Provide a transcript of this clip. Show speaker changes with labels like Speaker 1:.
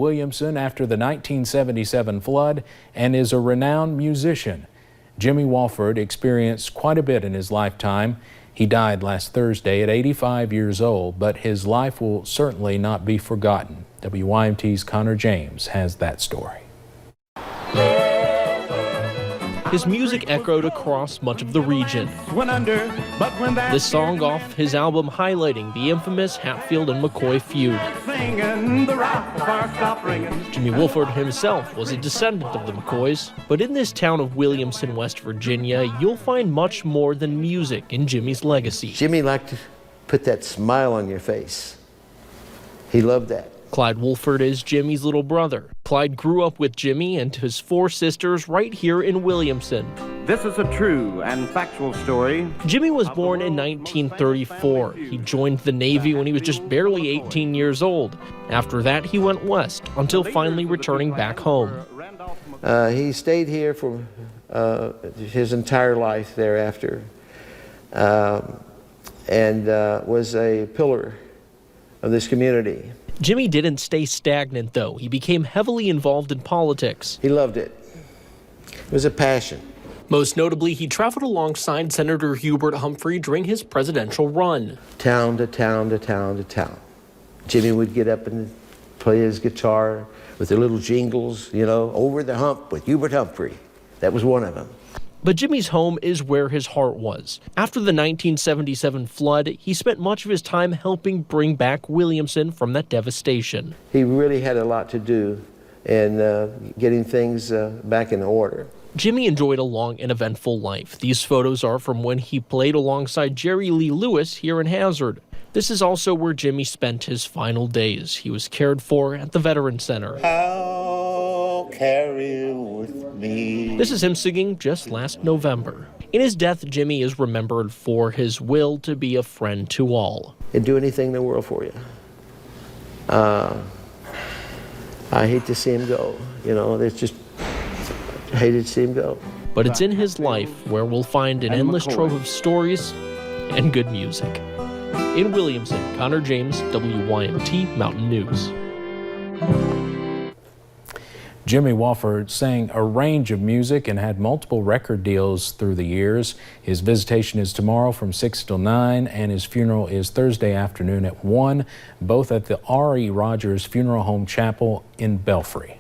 Speaker 1: Williamson after the 1977 flood and is a renowned musician. Jimmy Wolford experienced quite a bit in his lifetime. He died last Thursday at 85 years old, but his life will certainly not be forgotten. WYMT's Connor James has that story.
Speaker 2: His music echoed across much of the region. This song off his album highlighting the infamous Hatfield and McCoy feud. Jimmy Wolford himself was a descendant of the McCoys, but in this town of Williamson, West Virginia, you'll find much more than music in Jimmy's legacy.
Speaker 3: Jimmy liked to put that smile on your face. He loved that.
Speaker 2: Clyde Wolford is Jimmy's little brother. Clyde grew up with Jimmy and his 4 sisters right here in Williamson.
Speaker 4: This is a true and factual story.
Speaker 2: Jimmy was born in 1934. He joined the Navy when he was just barely 18 years old. After that, he went west until finally returning back home.
Speaker 3: He stayed here for his entire life thereafter and was a pillar of this community.
Speaker 2: Jimmy didn't stay stagnant, though. He became heavily involved in politics.
Speaker 3: He loved it. It was a passion.
Speaker 2: Most notably, he traveled alongside Senator Hubert Humphrey during his presidential run.
Speaker 3: Town to town to town to town. Jimmy would get up and play his guitar with the little jingles, you know, Over the Hump with Hubert Humphrey. That was one of them.
Speaker 2: But Jimmy's home is where his heart was. After the 1977 flood, he spent much of his time helping bring back Williamson from that devastation.
Speaker 3: He really had a lot to do in getting things back in order.
Speaker 2: Jimmy enjoyed a long and eventful life. These photos are from when he played alongside Jerry Lee Lewis here in Hazard. This is also where Jimmy spent his final days. He was cared for at the Veterans Center.
Speaker 3: I'll carry with me.
Speaker 2: This is him singing just last November. In his death, Jimmy is remembered for his will to be a friend to all.
Speaker 3: He'd do anything in the world for you. I hate to see him go. You know, it's just, I hated to see him go.
Speaker 2: But it's in his life where we'll find an endless trove of stories and good music. In Williamson, Connor James, WYMT Mountain News.
Speaker 1: Jimmy Wolford sang a range of music and had multiple record deals through the years. His visitation is tomorrow from 6 till 9, and his funeral is Thursday afternoon at 1, both at the R.E. Rogers Funeral Home Chapel in Belfry.